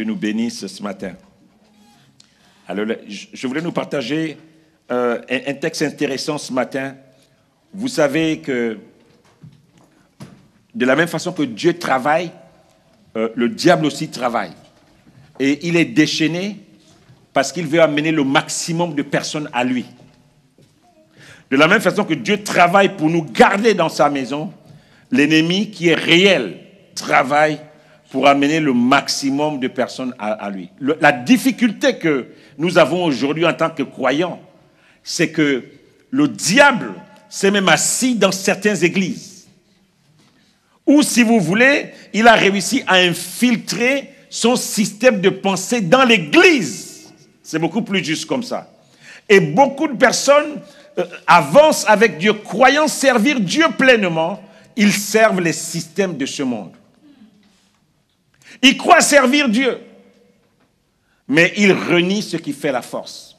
Dieu nous bénisse ce matin. Alors, je voulais nous partager un texte intéressant ce matin. Vous savez que de la même façon que Dieu travaille, le diable aussi travaille. Et il est déchaîné parce qu'il veut amener le maximum de personnes à lui. De la même façon que Dieu travaille pour nous garder dans sa maison, l'ennemi qui est réel travaille pour amener le maximum de personnes à lui. La difficulté que nous avons aujourd'hui en tant que croyants, c'est que le diable s'est même assis dans certaines églises. Ou si vous voulez, il a réussi à infiltrer son système de pensée dans l'église. C'est beaucoup plus juste comme ça. Et beaucoup de personnes avancent avec Dieu, croyant servir Dieu pleinement, ils servent les systèmes de ce monde. Ils croient servir Dieu, mais ils renient ce qui fait la force.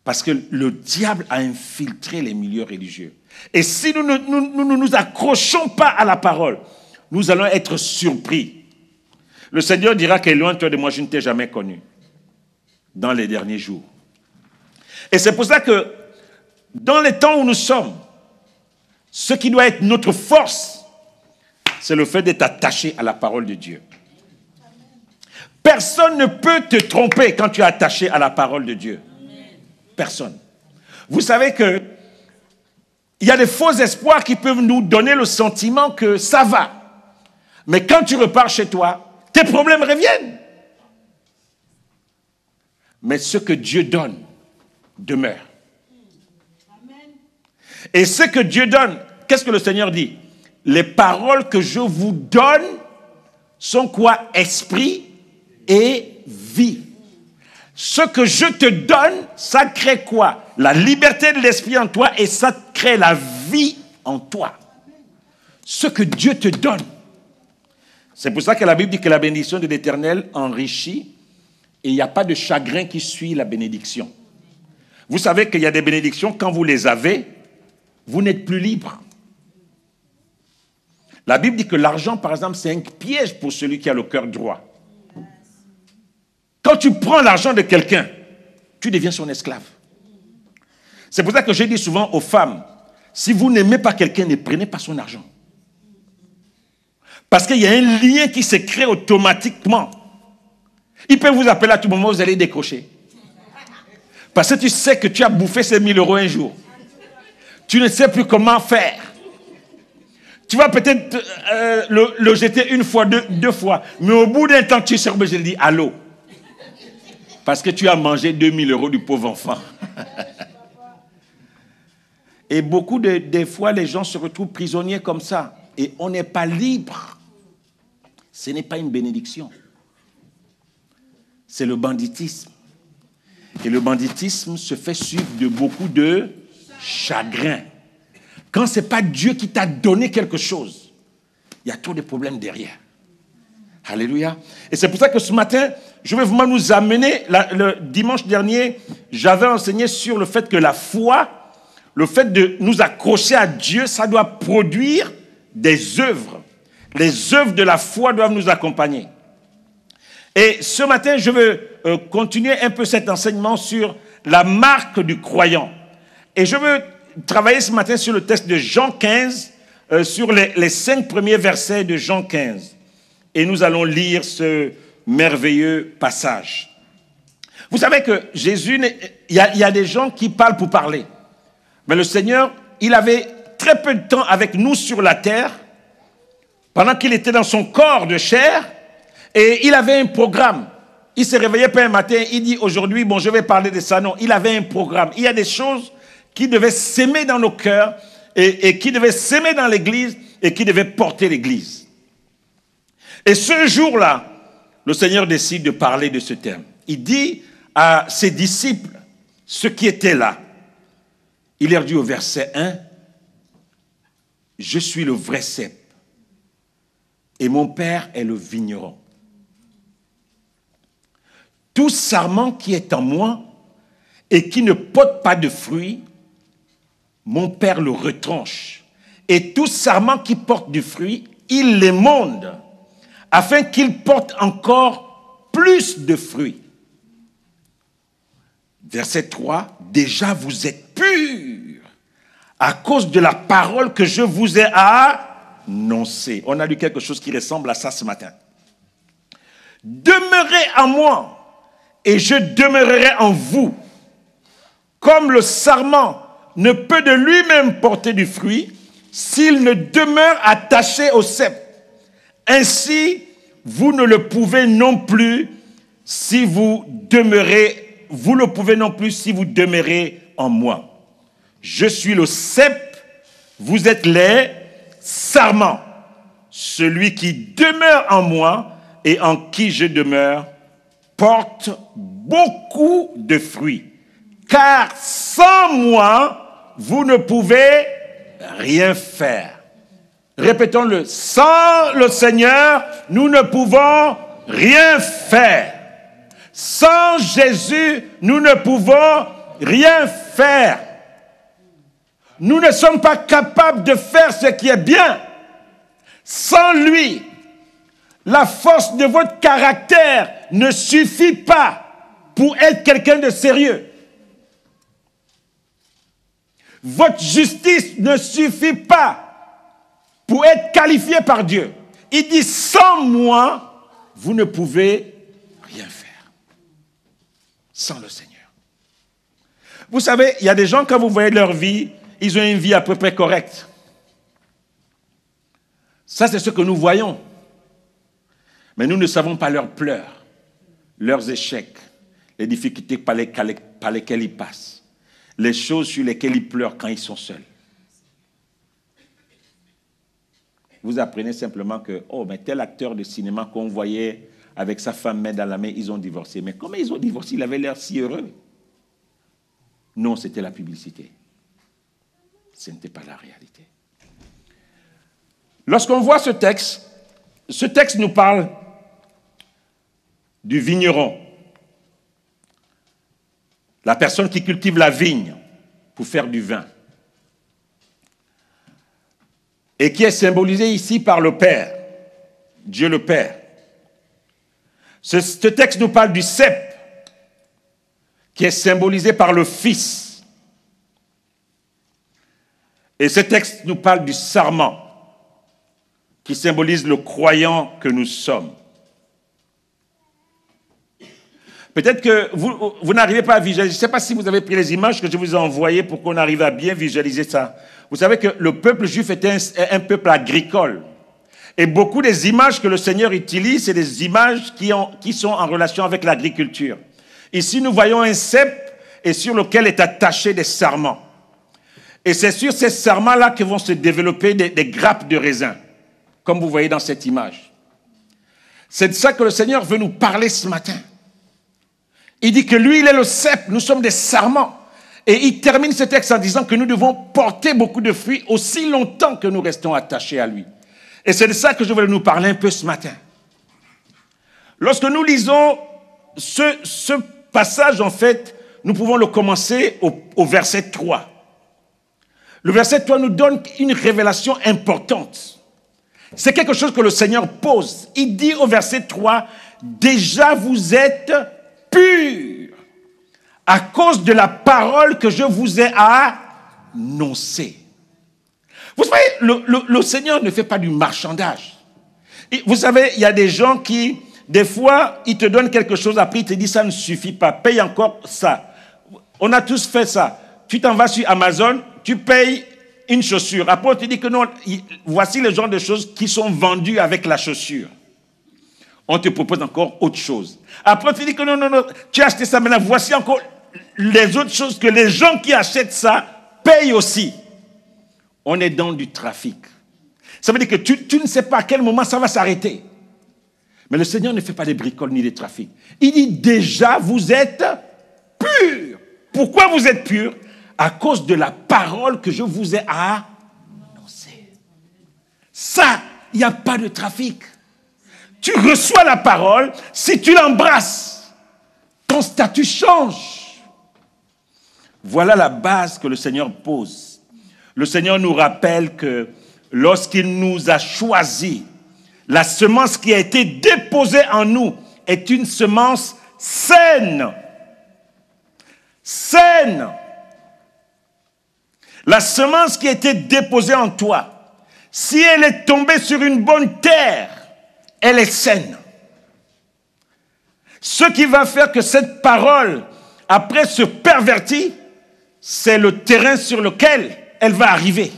Parce que le diable a infiltré les milieux religieux. Et si nous ne nous accrochons pas à la parole, nous allons être surpris. Le Seigneur dira qu'éloigne-toi de moi, je ne t'ai jamais connu. Dans les derniers jours. Et c'est pour ça que, dans les temps où nous sommes, ce qui doit être notre force, c'est le fait d'être attaché à la parole de Dieu. Personne ne peut te tromper quand tu es attaché à la parole de Dieu. Personne. Vous savez que il y a des faux espoirs qui peuvent nous donner le sentiment que ça va. Mais quand tu repars chez toi, tes problèmes reviennent. Mais ce que Dieu donne demeure. Et ce que Dieu donne, qu'est-ce que le Seigneur dit? Les paroles que je vous donne sont quoi? Esprit et vie. Ce que je te donne, ça crée quoi? La liberté de l'esprit en toi et ça crée la vie en toi. Ce que Dieu te donne. C'est pour ça que la Bible dit que la bénédiction de l'Éternel enrichit et il n'y a pas de chagrin qui suit la bénédiction. Vous savez qu'il y a des bénédictions, quand vous les avez, vous n'êtes plus libre. La Bible dit que l'argent, par exemple, c'est un piège pour celui qui a le cœur droit. Quand tu prends l'argent de quelqu'un, tu deviens son esclave. C'est pour ça que je dis souvent aux femmes, si vous n'aimez pas quelqu'un, ne prenez pas son argent. Parce qu'il y a un lien qui se crée automatiquement. Il peut vous appeler à tout moment, vous allez décrocher. Parce que tu sais que tu as bouffé ces 1000 euros un jour. Tu ne sais plus comment faire. Tu vas peut-être le jeter une fois, deux fois. Mais au bout d'un temps, tu seras obligé de dire allô. Parce que tu as mangé 2000 euros du pauvre enfant. Et beaucoup des fois, les gens se retrouvent prisonniers comme ça. Et on n'est pas libre. Ce n'est pas une bénédiction. C'est le banditisme. Et le banditisme se fait suivre de beaucoup de chagrin. Quand ce n'est pas Dieu qui t'a donné quelque chose, il y a trop de problèmes derrière. Alléluia. Et c'est pour ça que ce matin, je vais vraiment nous amener, le dimanche dernier, j'avais enseigné sur le fait que la foi, le fait de nous accrocher à Dieu, ça doit produire des œuvres. Les œuvres de la foi doivent nous accompagner. Et ce matin, je veux continuer un peu cet enseignement sur la marque du croyant. Et je veux travailler ce matin sur le texte de Jean 15, sur les 5 premiers versets de Jean 15. Et nous allons lire ce merveilleux passage. Vous savez que Jésus, il y a des gens qui parlent pour parler. Mais le Seigneur, il avait très peu de temps avec nous sur la terre, pendant qu'il était dans son corps de chair, et il avait un programme. Il se réveillait pas un matin, il dit aujourd'hui, bon, je vais parler de ça. Non, il avait un programme. Il y a des choses qui devaient s'aimer dans nos cœurs, et qui devaient s'aimer dans l'église, et qui devaient porter l'église. Et ce jour-là, le Seigneur décide de parler de ce thème. Il dit à ses disciples, ceux qui étaient là, il leur dit au verset 1, « Je suis le vrai cep, et mon Père est le vigneron. Tout sarment qui est en moi et qui ne porte pas de fruits, mon Père le retranche. Et tout sarment qui porte du fruit, il l'émonde, afin qu'il porte encore plus de fruits. Verset 3, déjà vous êtes purs à cause de la parole que je vous ai annoncée. On a lu quelque chose qui ressemble à ça ce matin. Demeurez en moi et je demeurerai en vous. Comme le sarment ne peut de lui-même porter du fruit s'il ne demeure attaché au cep. Ainsi, vous ne le pouvez non plus si vous demeurez en moi. Je suis le cep, vous êtes les sarments. Celui qui demeure en moi et en qui je demeure porte beaucoup de fruits. Car sans moi, vous ne pouvez rien faire. Répétons-le, sans le Seigneur, nous ne pouvons rien faire. Sans Jésus, nous ne pouvons rien faire. Nous ne sommes pas capables de faire ce qui est bien. Sans lui, la force de votre caractère ne suffit pas pour être quelqu'un de sérieux. Votre justice ne suffit pas pour être qualifié par Dieu. Il dit, sans moi, vous ne pouvez rien faire. Sans le Seigneur. Vous savez, il y a des gens, quand vous voyez leur vie, ils ont une vie à peu près correcte. Ça, c'est ce que nous voyons. Mais nous ne savons pas leurs pleurs, leurs échecs, les difficultés par lesquelles ils passent, les choses sur lesquelles ils pleurent quand ils sont seuls. Vous apprenez simplement que, oh, mais tel acteur de cinéma qu'on voyait avec sa femme main dans la main, ils ont divorcé. Mais comment ils ont divorcé? Il avait l'air si heureux. Non, c'était la publicité. Ce n'était pas la réalité. Lorsqu'on voit ce texte nous parle du vigneron. La personne qui cultive la vigne pour faire du vin. Et qui est symbolisé ici par le Père, Dieu le Père. Ce texte nous parle du cep, qui est symbolisé par le Fils. Et ce texte nous parle du sarment, qui symbolise le croyant que nous sommes. Peut-être que vous n'arrivez pas à visualiser. Je ne sais pas si vous avez pris les images que je vous ai envoyées pour qu'on arrive à bien visualiser ça. Vous savez que le peuple juif était un peuple agricole. Et beaucoup des images que le Seigneur utilise, c'est des images qui sont en relation avec l'agriculture. Ici, nous voyons un cep et sur lequel est attaché des sarments. Et c'est sur ces sarments-là que vont se développer des grappes de raisin, comme vous voyez dans cette image. C'est de ça que le Seigneur veut nous parler ce matin. Il dit que lui, il est le cep, nous sommes des sarments. Et il termine ce texte en disant que nous devons porter beaucoup de fruits aussi longtemps que nous restons attachés à lui. Et c'est de ça que je voulais nous parler un peu ce matin. Lorsque nous lisons ce passage, en fait, nous pouvons le commencer au verset 3. Le verset 3 nous donne une révélation importante. C'est quelque chose que le Seigneur pose. Il dit au verset 3, « Déjà vous êtes purs à cause de la parole que je vous ai annoncée. » Vous savez, le Seigneur ne fait pas du marchandage. Et vous savez, il y a des gens qui, des fois, ils te donnent quelque chose, après ils te disent ça ne suffit pas, paye encore ça. On a tous fait ça. Tu t'en vas sur Amazon, tu payes une chaussure. Après, on te dit que non, voici le genre de choses qui sont vendues avec la chaussure. On te propose encore autre chose. Après, on te dit que non, tu as acheté ça, maintenant voici encore les autres choses que les gens qui achètent ça payent aussi. On est dans du trafic. Ça veut dire que tu ne sais pas à quel moment ça va s'arrêter. Mais le Seigneur ne fait pas des bricoles ni des trafics. Il dit déjà, vous êtes purs. Pourquoi vous êtes purs? À cause de la parole que je vous ai annoncée. Ça, il n'y a pas de trafic. Tu reçois la parole, si tu l'embrasses, ton statut change. Voilà la base que le Seigneur pose. Le Seigneur nous rappelle que lorsqu'il nous a choisis, la semence qui a été déposée en nous est une semence saine. Saine. La semence qui a été déposée en toi, si elle est tombée sur une bonne terre, elle est saine. Ce qui va faire que cette parole, après, se pervertit, c'est le terrain sur lequel elle va arriver.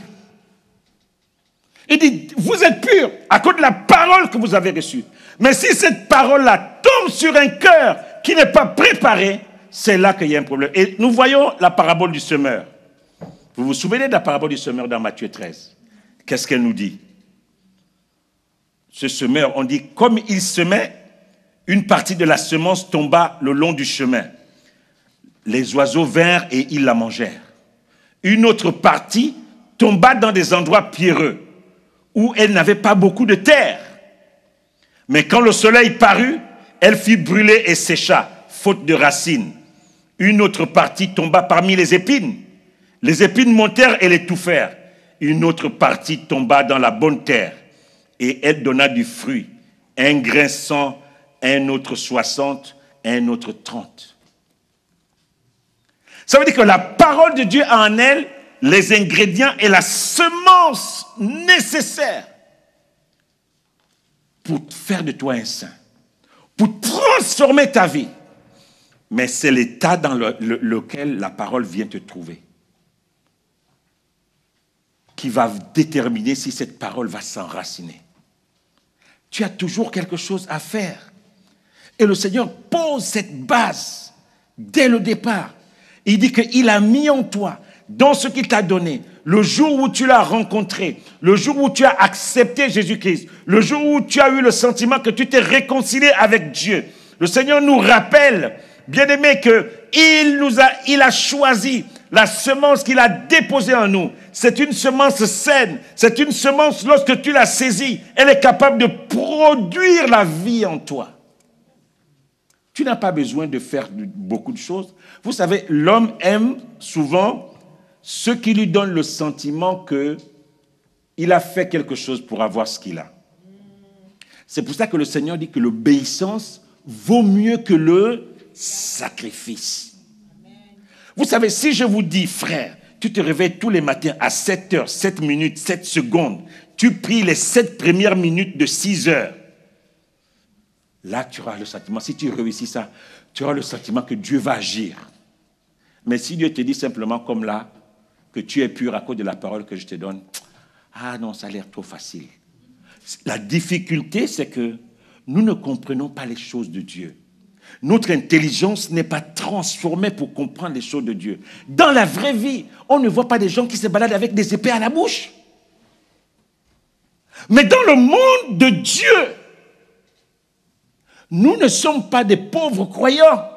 Il dit, vous êtes purs à cause de la parole que vous avez reçue. Mais si cette parole-là tombe sur un cœur qui n'est pas préparé, c'est là qu'il y a un problème. Et nous voyons la parabole du semeur. Vous vous souvenez de la parabole du semeur dans Matthieu 13? Qu'est-ce qu'elle nous dit? Ce semeur, on dit, comme il semait, une partie de la semence tomba le long du chemin. Les oiseaux vinrent et ils la mangèrent. Une autre partie tomba dans des endroits pierreux, où elle n'avait pas beaucoup de terre. Mais quand le soleil parut, elle fut brûlée et sécha, faute de racines. Une autre partie tomba parmi les épines. Les épines montèrent et l'étouffèrent. Une autre partie tomba dans la bonne terre, et elle donna du fruit, un grain 100, un autre 60, un autre 30. Ça veut dire que la parole de Dieu a en elle les ingrédients et la semence nécessaire pour faire de toi un saint, pour transformer ta vie. Mais c'est l'état dans lequel la parole vient te trouver qui va déterminer si cette parole va s'enraciner. Tu as toujours quelque chose à faire. Et le Seigneur pose cette base dès le départ. Il dit qu'il a mis en toi, dans ce qu'il t'a donné, le jour où tu l'as rencontré, le jour où tu as accepté Jésus-Christ, le jour où tu as eu le sentiment que tu t'es réconcilié avec Dieu. Le Seigneur nous rappelle, bien-aimé, qu'il a choisi la semence qu'il a déposée en nous. C'est une semence saine. C'est une semence, lorsque tu l'as saisie, elle est capable de produire la vie en toi. Tu n'as pas besoin de faire beaucoup de choses. Vous savez, l'homme aime souvent ceux qui lui donnent le sentiment qu'il a fait quelque chose pour avoir ce qu'il a. C'est pour ça que le Seigneur dit que l'obéissance vaut mieux que le sacrifice. Vous savez, si je vous dis, frère, tu te réveilles tous les matins à 7 heures, 7 minutes, 7 secondes, tu pries les 7 premières minutes de 6 heures, là, tu auras le sentiment, si tu réussis ça, tu auras le sentiment que Dieu va agir. Mais si Dieu te dit simplement comme là, que tu es pur à cause de la parole que je te donne, ah non, ça a l'air trop facile. La difficulté, c'est que nous ne comprenons pas les choses de Dieu. Notre intelligence n'est pas transformée pour comprendre les choses de Dieu. Dans la vraie vie, on ne voit pas des gens qui se baladent avec des épées à la bouche. Mais dans le monde de Dieu, nous ne sommes pas des pauvres croyants.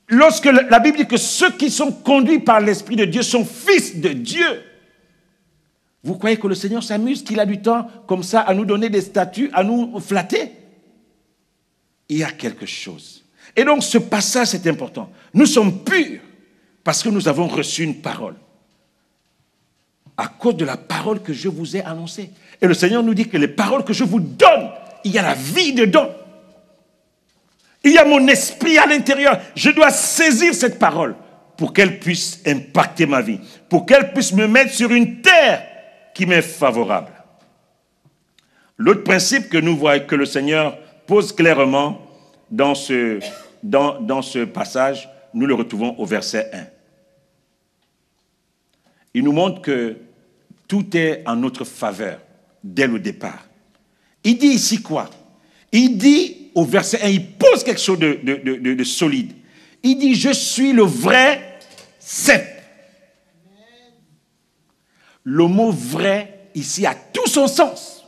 Lorsque la Bible dit que ceux qui sont conduits par l'Esprit de Dieu sont fils de Dieu, vous croyez que le Seigneur s'amuse, qu'il a du temps comme ça à nous donner des statuts, à nous flatter? Il y a quelque chose. Et donc ce passage, c'est important. Nous sommes purs parce que nous avons reçu une parole. À cause de la parole que je vous ai annoncée. Et le Seigneur nous dit que les paroles que je vous donne, il y a la vie dedans. Il y a mon esprit à l'intérieur. Je dois saisir cette parole pour qu'elle puisse impacter ma vie, pour qu'elle puisse me mettre sur une terre qui m'est favorable. L'autre principe que nous voyons, que le Seigneur pose clairement dans ce passage, nous le retrouvons au verset 1. Il nous montre que tout est en notre faveur dès le départ. Il dit ici quoi? Il dit au verset 1, il pose quelque chose de solide. Il dit, je suis le vrai cep. Le mot vrai ici a tout son sens.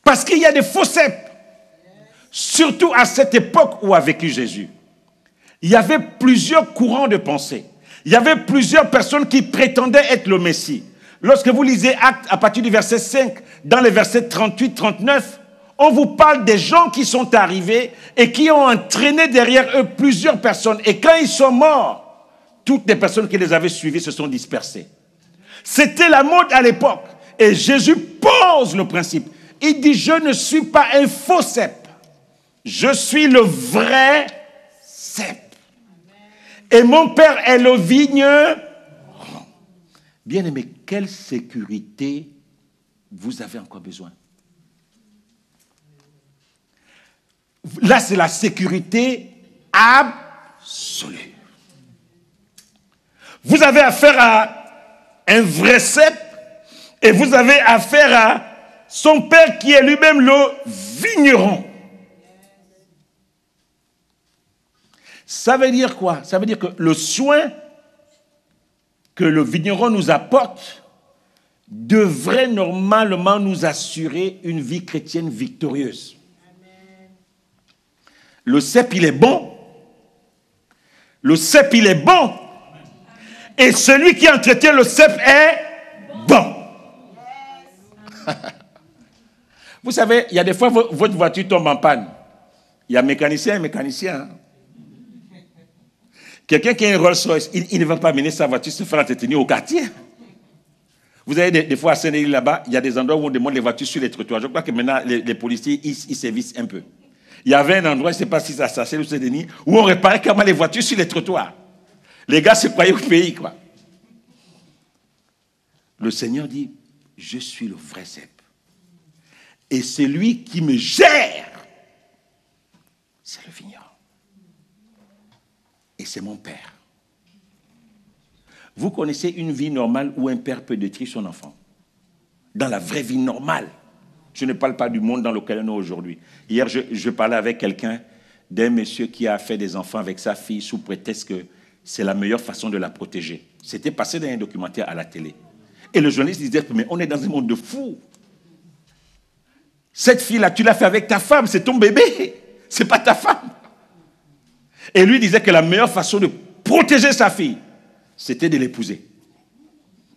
Parce qu'il y a des faux ceps. Surtout à cette époque où a vécu Jésus. Il y avait plusieurs courants de pensée. Il y avait plusieurs personnes qui prétendaient être le Messie. Lorsque vous lisez Actes à partir du verset 5, dans les versets 38-39, on vous parle des gens qui sont arrivés et qui ont entraîné derrière eux plusieurs personnes. Et quand ils sont morts, toutes les personnes qui les avaient suivis se sont dispersées. C'était la mode à l'époque. Et Jésus pose le principe. Il dit, je ne suis pas un faux cep. Je suis le vrai cep. Et mon père est le vigneron. Bien-aimé, quelle sécurité vous avez encore besoin? Là, c'est la sécurité absolue. Vous avez affaire à un vrai cep et vous avez affaire à son père qui est lui-même le vigneron. Ça veut dire quoi? Ça veut dire que le soin que le vigneron nous apporte devrait normalement nous assurer une vie chrétienne victorieuse. Le cep, il est bon. Le cep, il est bon. Et celui qui entretient le cep est bon. Vous savez, il y a des fois, votre voiture tombe en panne. Il y a mécanicien et mécanicien. Hein? Quelqu'un qui a un Rolls-Royce, il ne va pas mener sa voiture se faire entretenir au quartier. Vous avez des fois à Saint-Denis là-bas, il y a des endroits où on demande les voitures sur les trottoirs. Je crois que maintenant, les policiers, ils sévissent un peu. Il y avait un endroit, je ne sais pas si ça s'assait au Saint-Denis, où on réparait carrément les voitures sur les trottoirs. Les gars se croyaient au pays, quoi. Le Seigneur dit, je suis le vrai cep. Et celui qui me gère, c'est le vigneron. Et c'est mon père. Vous connaissez une vie normale où un père peut détruire son enfant? Dans la vraie vie normale. Je ne parle pas du monde dans lequel nous sommes aujourd'hui. Hier, je parlais avec quelqu'un, d'un monsieur qui a fait des enfants avec sa fille sous prétexte que c'est la meilleure façon de la protéger. C'était passé dans un documentaire à la télé. Et le journaliste disait, mais on est dans un monde de fous. Cette fille-là, tu l'as fait avec ta femme, c'est ton bébé, c'est pas ta femme. Et lui disait que la meilleure façon de protéger sa fille, c'était de l'épouser.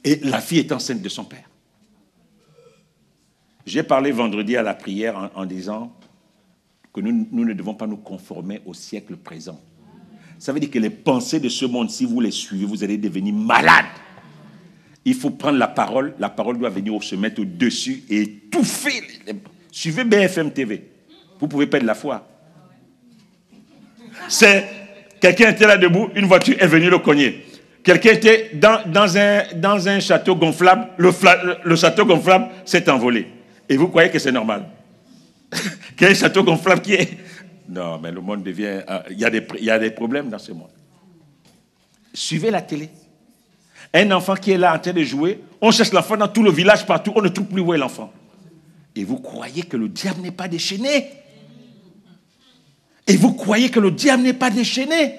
Et la fille est enceinte de son père. J'ai parlé vendredi à la prière en disant que nous ne devons pas nous conformer au siècle présent. Ça veut dire que les pensées de ce monde, si vous les suivez, vous allez devenir malade. Il faut prendre la parole doit venir se mettre au-dessus et étouffer. Suivez BFM TV. Vous pouvez perdre la foi. C'est quelqu'un était là debout, une voiture est venue le cogner. Quelqu'un était dans un château gonflable, le château gonflable s'est envolé. Et vous croyez que c'est normal? Qu'il y a un château gonflable qui est... Non, mais le monde devient... Il y a des problèmes dans ce monde. Suivez la télé. Un enfant qui est là en train de jouer, on cherche l'enfant dans tout le village, partout, on ne trouve plus où est l'enfant. Et vous croyez que le diable n'est pas déchaîné? Et vous croyez que le diable n'est pas déchaîné?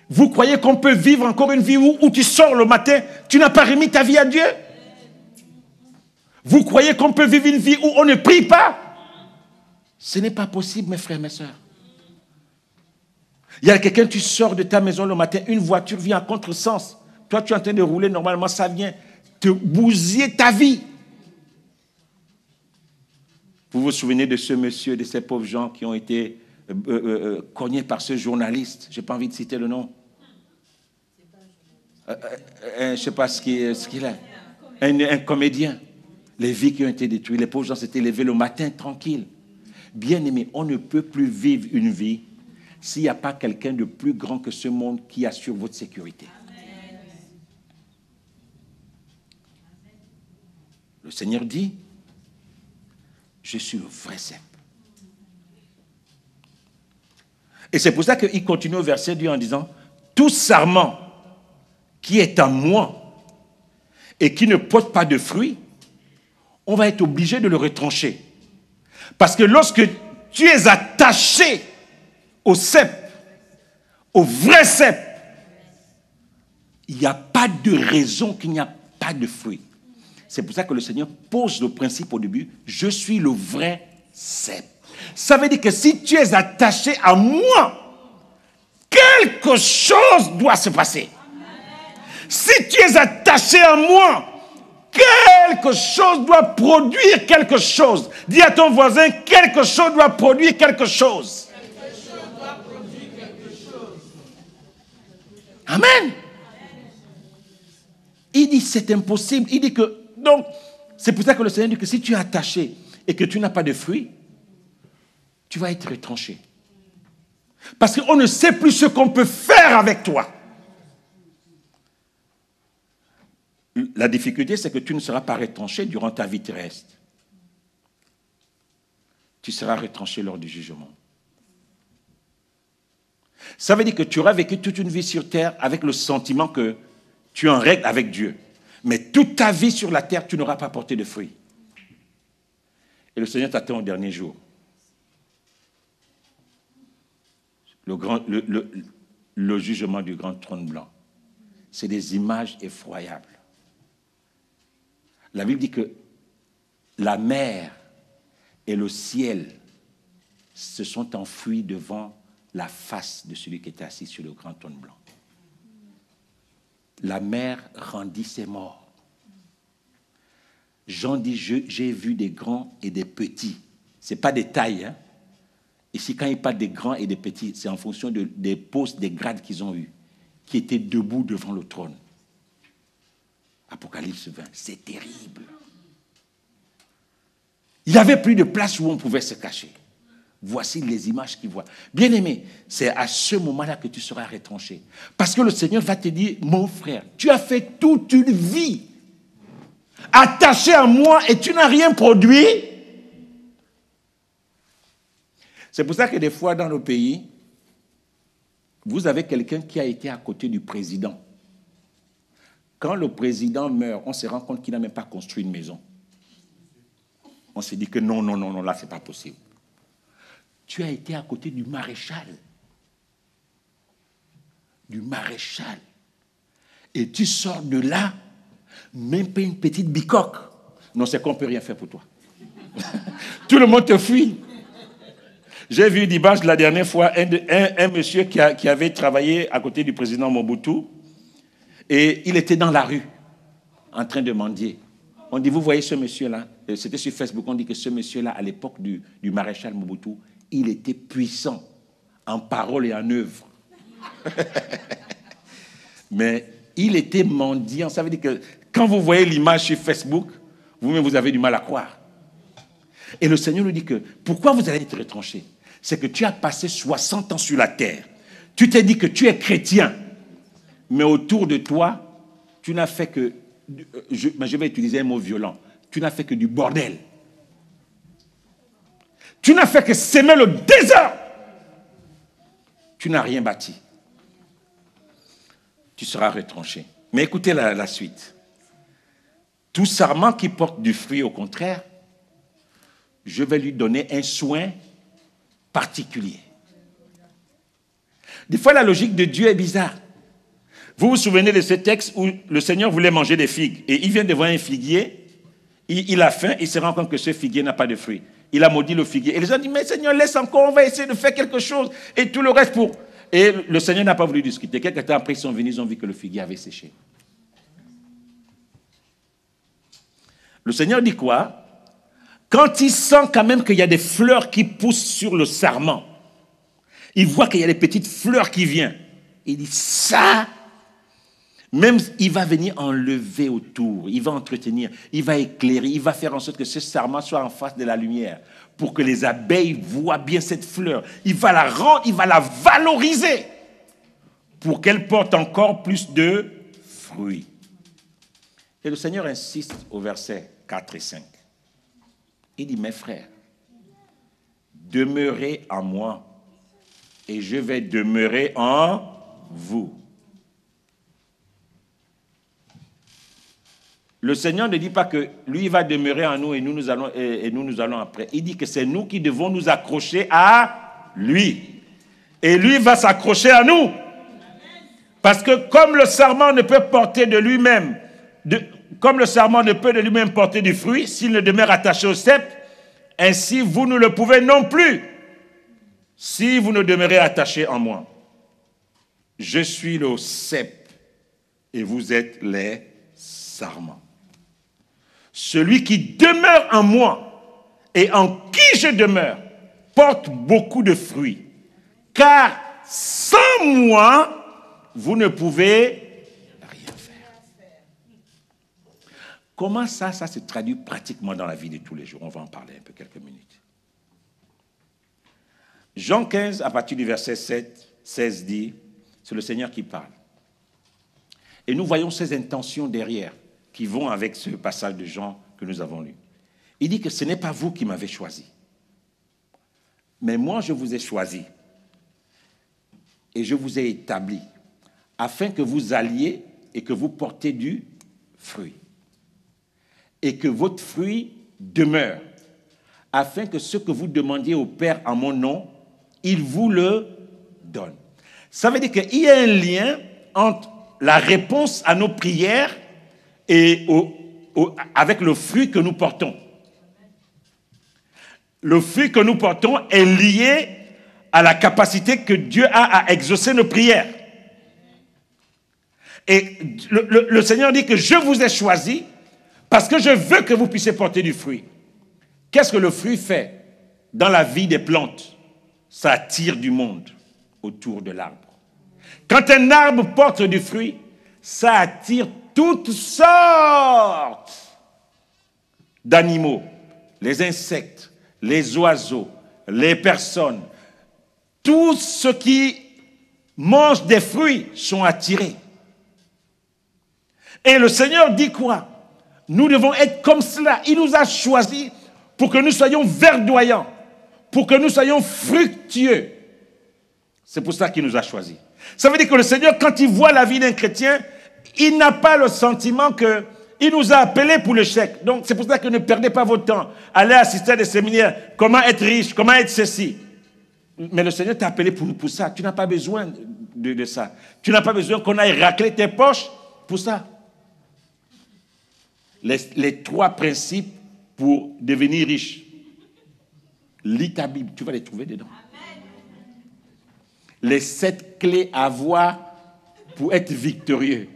Vous croyez qu'on peut vivre encore une vie où tu sors le matin, tu n'as pas remis ta vie à Dieu? Vous croyez qu'on peut vivre une vie où on ne prie pas? Ce n'est pas possible, mes frères, mes sœurs. Il y a quelqu'un, tu sors de ta maison le matin, une voiture vient à contresens. Toi, tu es en train de rouler, normalement, ça vient te bousiller ta vie. Vous vous souvenez de ce monsieur, de ces pauvres gens qui ont été cognés par ce journaliste? Je n'ai pas envie de citer le nom. Je ne sais pas ce qu'il est. Un comédien. Les vies qui ont été détruites. Les pauvres gens s'étaient levés le matin tranquilles. Bien aimé, on ne peut plus vivre une vie s'il n'y a pas quelqu'un de plus grand que ce monde qui assure votre sécurité. Le Seigneur dit, je suis le vrai cep. Et c'est pour ça qu'il continue au verset 2 en disant, tout sarment qui est en moi et qui ne porte pas de fruits, on va être obligé de le retrancher. Parce que lorsque tu es attaché au cep, au vrai cep, il n'y a pas de raison qu'il n'y a pas de fruits. C'est pour ça que le Seigneur pose le principe au début, je suis le vrai cep. Ça veut dire que si tu es attaché à moi, quelque chose doit se passer. Si tu es attaché à moi, quelque chose doit produire quelque chose. Dis à ton voisin, quelque chose doit produire quelque chose. Quelque chose doit produire quelque chose. Amen. Il dit c'est impossible. Il dit que, donc, c'est pour ça que le Seigneur dit que si tu es attaché, et que tu n'as pas de fruits, tu vas être retranché. Parce qu'on ne sait plus ce qu'on peut faire avec toi. La difficulté, c'est que tu ne seras pas retranché durant ta vie terrestre. Tu seras retranché lors du jugement. Ça veut dire que tu auras vécu toute une vie sur terre avec le sentiment que tu es en règle avec Dieu. Mais toute ta vie sur la terre, tu n'auras pas porté de fruits. Et le Seigneur t'attend au dernier jour. Le jugement du grand trône blanc. C'est des images effroyables. La Bible dit que la mer et le ciel se sont enfuis devant la face de celui qui était assis sur le grand trône blanc. La mer rendit ses morts. Jean dit, j'ai vu des grands et des petits. Ce n'est pas des tailles. Hein? Ici, quand il parle des grands et des petits, c'est en fonction des postes, des grades qu'ils ont eus, qui étaient debout devant le trône. Apocalypse 20, c'est terrible. Il n'y avait plus de place où on pouvait se cacher. Voici les images qu'il voit. Bien-aimé, c'est à ce moment-là que tu seras retranché. Parce que le Seigneur va te dire, mon frère, tu as fait toute une vie attaché à moi et tu n'as rien produit. C'est pour ça que des fois dans nos pays, vous avez quelqu'un qui a été à côté du président. Quand le président meurt, on se rend compte qu'il n'a même pas construit une maison. On se dit que non, là, c'est pas possible. Tu as été à côté du maréchal. Du maréchal. Et tu sors de là, même pas une petite bicoque. Non, c'est qu'on ne peut rien faire pour toi. Tout le monde te fuit. J'ai vu dimanche, la dernière fois, un monsieur qui avait travaillé à côté du président Mobutu. Et il était dans la rue, en train de mendier. On dit, vous voyez ce monsieur-là, c'était sur Facebook, on dit que ce monsieur-là, à l'époque du maréchal Mobutu, il était puissant en parole et en œuvre. Mais il était mendiant. Ça veut dire que quand vous voyez l'image sur Facebook, vous-même, vous avez du mal à croire. Et le Seigneur nous dit que, pourquoi vous allez être retranché? C'est que tu as passé 60 ans sur la terre. Tu t'es dit que tu es chrétien. Mais autour de toi, tu n'as fait que, je vais utiliser un mot violent, tu n'as fait que du bordel. Tu n'as fait que s'aimer le désert. Tu n'as rien bâti. Tu seras retranché. Mais écoutez la suite. Tout sarment qui porte du fruit, au contraire, je vais lui donner un soin particulier. Des fois, la logique de Dieu est bizarre. Vous vous souvenez de ce texte où le Seigneur voulait manger des figues et il vient devant un figuier, il a faim, il se rend compte que ce figuier n'a pas de fruits. Il a maudit le figuier. Et les gens disent, mais Seigneur, laisse encore, on va essayer de faire quelque chose. Et tout le reste pour... Et le Seigneur n'a pas voulu discuter. Quelques temps après, ils sont venus, ils ont vu que le figuier avait séché. Le Seigneur dit quoi? Quand il sent quand même qu'il y a des fleurs qui poussent sur le sarment, il voit qu'il y a des petites fleurs qui viennent. Il dit, ça... Même, il va venir enlever autour, il va entretenir, il va éclairer, il va faire en sorte que ce sarment soit en face de la lumière pour que les abeilles voient bien cette fleur. Il va la rendre, il va la valoriser pour qu'elle porte encore plus de fruits. Et le Seigneur insiste au verset 4 et 5. Il dit, mes frères, demeurez en moi et je vais demeurer en vous. Le Seigneur ne dit pas que lui va demeurer en nous et nous allons après. Il dit que c'est nous qui devons nous accrocher à lui. Et lui va s'accrocher à nous. Parce que comme le sarment ne peut porter de lui-même, comme le sarment ne peut de lui-même porter du fruit, s'il ne demeure attaché au cep, ainsi vous ne le pouvez non plus, si vous ne demeurez attaché en moi. Je suis le cep et vous êtes les sarments. Celui qui demeure en moi et en qui je demeure porte beaucoup de fruits. Car sans moi, vous ne pouvez rien faire. Comment ça se traduit pratiquement dans la vie de tous les jours? On va en parler un peu quelques minutes. Jean 15, à partir du verset 16 dit, c'est le Seigneur qui parle. Et nous voyons ses intentions derrière, qui vont avec ce passage de Jean que nous avons lu. Il dit que ce n'est pas vous qui m'avez choisi, mais moi je vous ai choisi et je vous ai établi afin que vous alliez et que vous portiez du fruit et que votre fruit demeure, afin que ce que vous demandiez au Père en mon nom, il vous le donne. Ça veut dire qu'il y a un lien entre la réponse à nos prières et avec le fruit que nous portons. Le fruit que nous portons est lié à la capacité que Dieu a à exaucer nos prières. Et le Seigneur dit que je vous ai choisi parce que je veux que vous puissiez porter du fruit. Qu'est-ce que le fruit fait dans la vie des plantes? Ça attire du monde autour de l'arbre. Quand un arbre porte du fruit, ça attire toutes sortes d'animaux, les insectes, les oiseaux, les personnes. Tous ceux qui mangent des fruits sont attirés. Et le Seigneur dit quoi? Nous devons être comme cela. Il nous a choisis pour que nous soyons verdoyants, pour que nous soyons fructueux. C'est pour ça qu'il nous a choisis. Ça veut dire que le Seigneur, quand il voit la vie d'un chrétien, il n'a pas le sentiment qu'il nous a appelés pour le chèque. Donc c'est pour ça que ne perdez pas votre temps. Allez assister à des séminaires. Comment être riche, comment être ceci. Mais le Seigneur t'a appelé pour ça. Tu n'as pas besoin de ça. Tu n'as pas besoin qu'on aille racler tes poches pour ça. Les 3 principes pour devenir riche. Lis ta Bible, tu vas les trouver dedans. Les 7 clés à avoir pour être victorieux.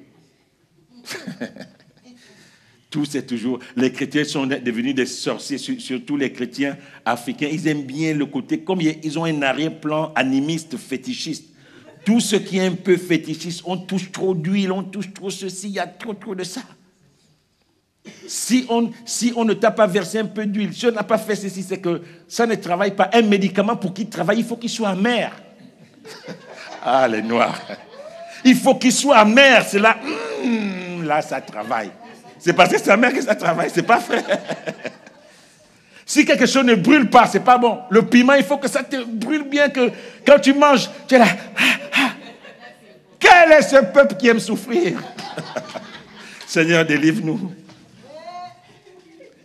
Tout c'est toujours... Les chrétiens sont devenus des sorciers, surtout les chrétiens africains. Ils aiment bien le côté... Comme ils ont un arrière-plan animiste, fétichiste. Tout ce qui est un peu fétichiste, on touche trop d'huile, on touche trop ceci, il y a trop de ça. Si on ne t'a pas versé un peu d'huile, si on n'a pas fait ceci, c'est que ça ne travaille pas. Un médicament, pour qu'il travaille, il faut qu'il soit amer. Ah, les noirs. Il faut qu'il soit amer. C'est là, là, ça travaille. C'est parce que c'est amer que ça travaille. C'est pas vrai. Si quelque chose ne brûle pas, c'est pas bon. Le piment, il faut que ça te brûle bien, que quand tu manges, tu es là. Quel est ce peuple qui aime souffrir? Seigneur, délivre-nous.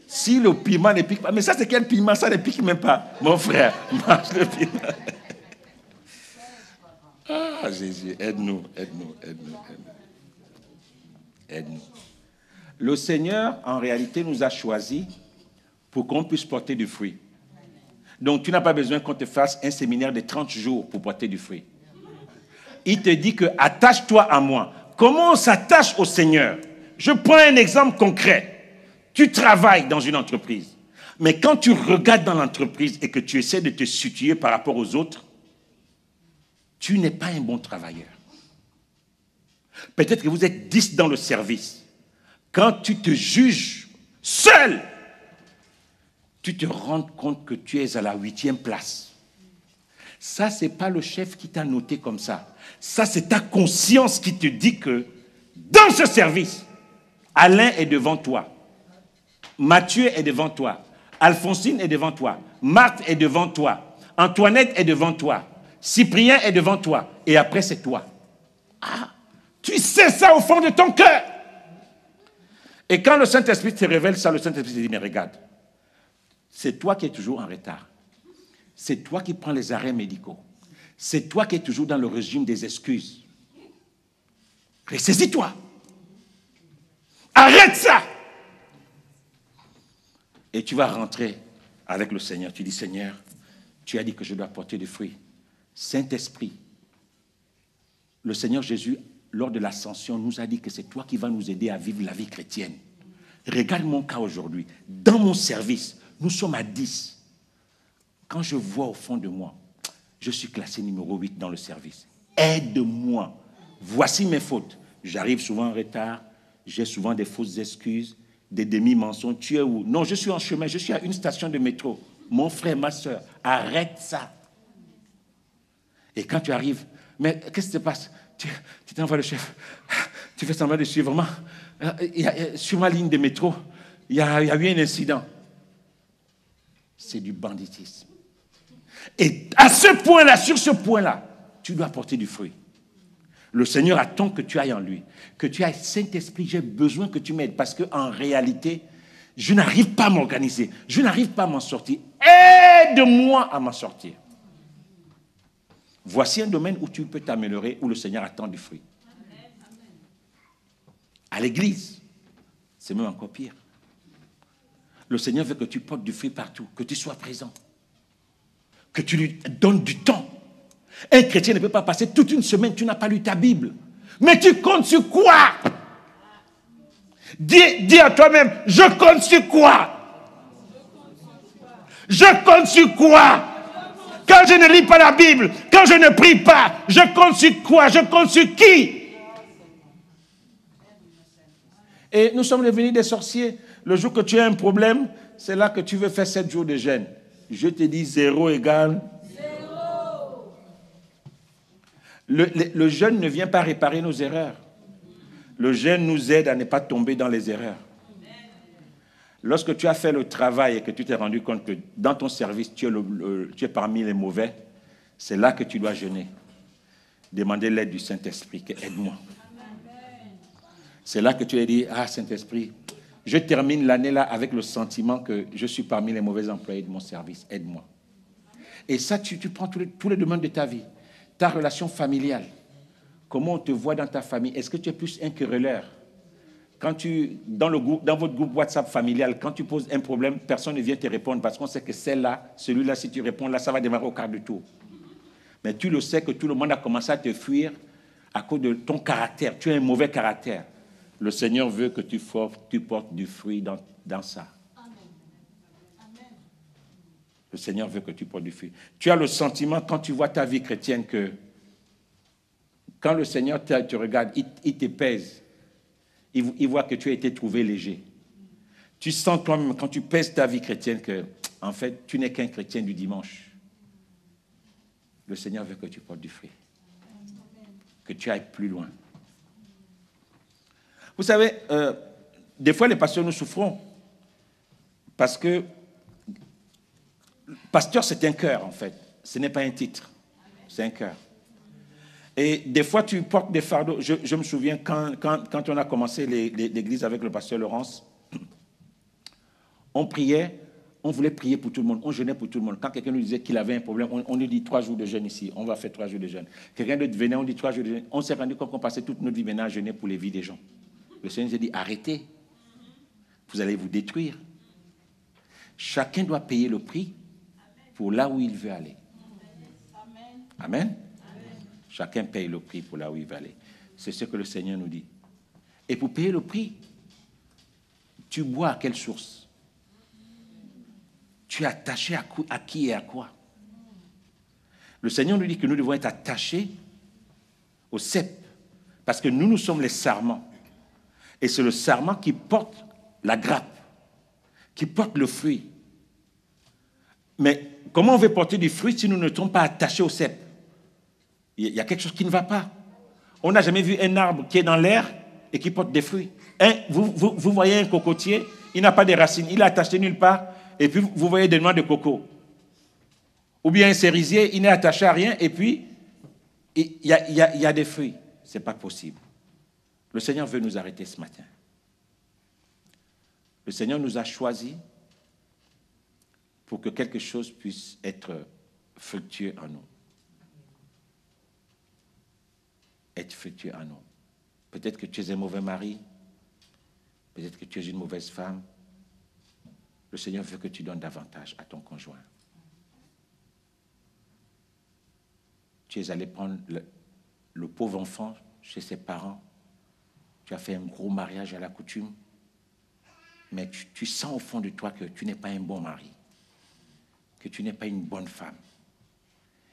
Si le piment ne pique pas, mais ça c'est quel piment? Ça ne pique même pas. Mon frère, mange le piment. Ah Jésus, aide-nous. Le Seigneur, en réalité, nous a choisis pour qu'on puisse porter du fruit. Donc, tu n'as pas besoin qu'on te fasse un séminaire de 30 jours pour porter du fruit. Il te dit que attache-toi à moi. Comment on s'attache au Seigneur? Je prends un exemple concret. Tu travailles dans une entreprise. Mais quand tu regardes dans l'entreprise et que tu essaies de te situer par rapport aux autres, tu n'es pas un bon travailleur. Peut-être que vous êtes 10 dans le service. Quand tu te juges seul, tu te rends compte que tu es à la 8e place. Ça, ce n'est pas le chef qui t'a noté comme ça. Ça, c'est ta conscience qui te dit que dans ce service, Alain est devant toi. Mathieu est devant toi. Alphonsine est devant toi. Marthe est devant toi. Antoinette est devant toi. Cyprien est devant toi. Et après, c'est toi. Ah, tu sais ça au fond de ton cœur. Et quand le Saint-Esprit te révèle ça, le Saint-Esprit te dit, mais regarde, c'est toi qui es toujours en retard. C'est toi qui prends les arrêts médicaux. C'est toi qui es toujours dans le régime des excuses. Ressaisis-toi. Arrête ça. Et tu vas rentrer avec le Seigneur. Tu dis, Seigneur, tu as dit que je dois porter des fruits. Saint-Esprit, le Seigneur Jésus, lors de l'ascension, nous a dit que c'est toi qui vas nous aider à vivre la vie chrétienne. Regarde mon cas aujourd'hui. Dans mon service, nous sommes à 10. Quand je vois au fond de moi, je suis classé numéro 8 dans le service. Aide-moi. Voici mes fautes. J'arrive souvent en retard. J'ai souvent des fausses excuses. des demi-mensonges. Tu es où? Non, je suis en chemin, je suis à une station de métro. Mon frère, ma soeur, arrête ça. Et quand tu arrives, mais qu'est-ce qui se passe? Tu t'envoies le chef, tu fais semblant de suivre. Vraiment, sur ma ligne de métro, il y a eu un incident. C'est du banditisme. Et à ce point-là, sur ce point-là, tu dois porter du fruit. Le Seigneur attend que tu ailles en lui, que tu ailles, Saint-Esprit, j'ai besoin que tu m'aides, parce qu'en réalité, je n'arrive pas à m'organiser, je n'arrive pas à m'en sortir. Aide-moi à m'en sortir. Voici un domaine où tu peux t'améliorer, où le Seigneur attend du fruit. À l'église, c'est même encore pire. Le Seigneur veut que tu portes du fruit partout, que tu sois présent, que tu lui donnes du temps. Un chrétien ne peut pas passer toute une semaine, tu n'as pas lu ta Bible. Mais tu comptes sur quoi? Dis à toi-même, je compte sur quoi? Je compte sur quoi? Quand je ne lis pas la Bible, quand je ne prie pas, je compte sur quoi? Je compte sur qui? Et nous sommes devenus des sorciers. Le jour que tu as un problème, c'est là que tu veux faire 7 jours de jeûne. Je te dis 0 égale 0. Le jeûne ne vient pas réparer nos erreurs. Le jeûne nous aide à ne pas tomber dans les erreurs. Lorsque tu as fait le travail et que tu t'es rendu compte que dans ton service, tu es parmi les mauvais, c'est là que tu dois jeûner. Demander l'aide du Saint-Esprit, aide-moi. C'est là que tu as dit, ah Saint-Esprit, je termine l'année là avec le sentiment que je suis parmi les mauvais employés de mon service, aide-moi. Et ça, tu prends tous les domaines de ta vie. Ta relation familiale, comment on te voit dans ta famille, est-ce que tu es plus un querelleur? Quand dans votre groupe WhatsApp familial, quand tu poses un problème, personne ne vient te répondre parce qu'on sait que celle-là, celui-là, si tu réponds là, ça va démarrer au quart de tour. Mais tu le sais que tout le monde a commencé à te fuir à cause de ton caractère. Tu as un mauvais caractère. Le Seigneur veut que tu portes du fruit dans ça. Le Seigneur veut que tu portes du fruit. Tu as le sentiment, quand tu vois ta vie chrétienne, que quand le Seigneur te regarde, il te pèse. Il voit que tu as été trouvé léger. Tu sens toi-même, quand tu pèses ta vie chrétienne, que, en fait, tu n'es qu'un chrétien du dimanche. Le Seigneur veut que tu portes du fruit. Que tu ailles plus loin. Vous savez, des fois, les pasteurs, nous souffrons. Parce que pasteur, c'est un cœur, en fait. Ce n'est pas un titre. C'est un cœur. Et des fois, tu portes des fardeaux. Je me souviens, quand on a commencé l'église avec le pasteur Laurence, on priait, on voulait prier pour tout le monde, on jeûnait pour tout le monde. Quand quelqu'un nous disait qu'il avait un problème, on nous dit 3 jours de jeûne ici, on va faire 3 jours de jeûne. Quelqu'un d'autre venait, on dit 3 jours de jeûne. On s'est rendu compte qu'on passait toute notre vie maintenant à jeûner pour les vies des gens. Le Seigneur nous a dit, arrêtez, vous allez vous détruire. Chacun doit payer le prix pour là où il veut aller. Amen. Chacun paye le prix pour là où il va aller. C'est ce que le Seigneur nous dit. Et pour payer le prix, tu bois à quelle source? Tu es attaché à qui et à quoi? Le Seigneur nous dit que nous devons être attachés au cep. Parce que nous sommes les sarments. Et c'est le sarment qui porte la grappe, qui porte le fruit. Mais comment on veut porter du fruit si nous ne sommes pas attachés au cep? Il y a quelque chose qui ne va pas. On n'a jamais vu un arbre qui est dans l'air et qui porte des fruits. Vous voyez un cocotier, il n'a pas de racines, il est attaché nulle part, et puis vous voyez des noix de coco. Ou bien un cerisier, il n'est attaché à rien, et puis il y a des fruits. Ce n'est pas possible. Le Seigneur veut nous arrêter ce matin. Le Seigneur nous a choisis pour que quelque chose puisse être fructueux en nous. Être fructueux en nous. Peut-être que tu es un mauvais mari, peut-être que tu es une mauvaise femme. Le Seigneur veut que tu donnes davantage à ton conjoint. Tu es allé prendre le pauvre enfant chez ses parents. Tu as fait un gros mariage à la coutume. Mais tu sens au fond de toi que tu n'es pas un bon mari, que tu n'es pas une bonne femme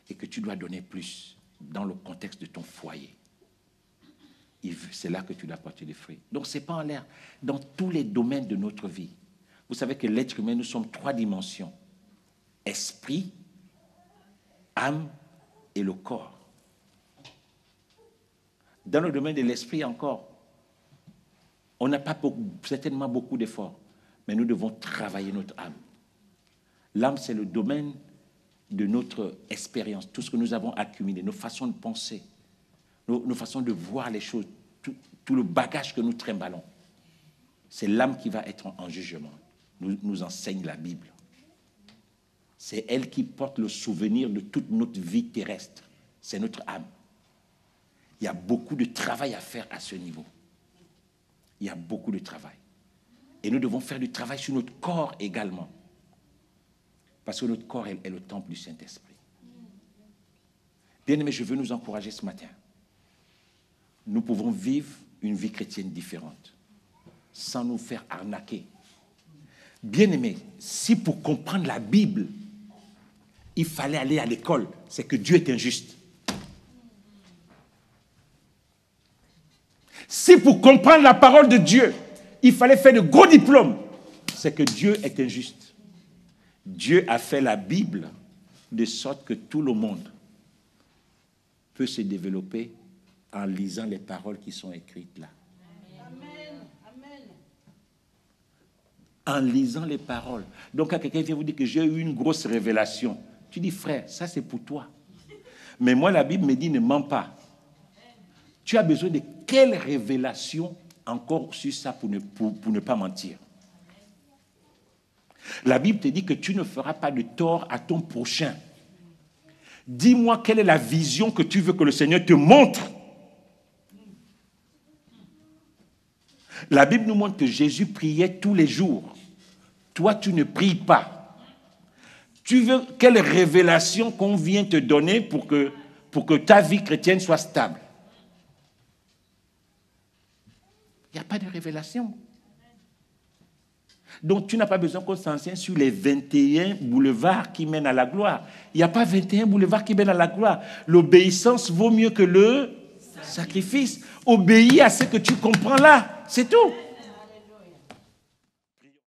et que tu dois donner plus dans le contexte de ton foyer. c'est là que tu dois porter des fruits. Donc, ce n'est pas en l'air. Dans tous les domaines de notre vie, vous savez que l'être humain, nous sommes 3 dimensions. Esprit, âme et le corps. Dans le domaine de l'esprit encore, on n'a pas certainement beaucoup d'efforts, mais nous devons travailler notre âme. L'âme, c'est le domaine de notre expérience, tout ce que nous avons accumulé, nos façons de penser, nos façons de voir les choses, tout le bagage que nous trimballons. C'est l'âme qui va être en jugement, nous enseigne la Bible. C'est elle qui porte le souvenir de toute notre vie terrestre. C'est notre âme. Il y a beaucoup de travail à faire à ce niveau. Il y a beaucoup de travail. Et nous devons faire du travail sur notre corps également. Parce que notre corps est le temple du Saint-Esprit. Bien-aimés, je veux nous encourager ce matin. Nous pouvons vivre une vie chrétienne différente, sans nous faire arnaquer. Bien-aimés, si pour comprendre la Bible, il fallait aller à l'école, c'est que Dieu est injuste. Si pour comprendre la parole de Dieu, il fallait faire de gros diplômes, c'est que Dieu est injuste. Dieu a fait la Bible de sorte que tout le monde peut se développer en lisant les paroles qui sont écrites là. Amen. Amen. En lisant les paroles. Donc, quand quelqu'un vient vous dire que j'ai eu une grosse révélation, tu dis, frère, ça c'est pour toi. Mais moi, la Bible me dit, ne mens pas. Tu as besoin de quelle révélation encore sur ça pour ne pas mentir? La Bible te dit que tu ne feras pas de tort à ton prochain. Dis-moi quelle est la vision que tu veux que le Seigneur te montre. La Bible nous montre que Jésus priait tous les jours. Toi, tu ne pries pas. Tu veux quelle révélation qu'on vient te donner pour que ta vie chrétienne soit stable? Il n'y a pas de révélation. Donc, tu n'as pas besoin qu'on s'enseigne sur les 21 boulevards qui mènent à la gloire. Il n'y a pas 21 boulevards qui mènent à la gloire. L'obéissance vaut mieux que le sacrifice. Obéis à ce que tu comprends là. C'est tout.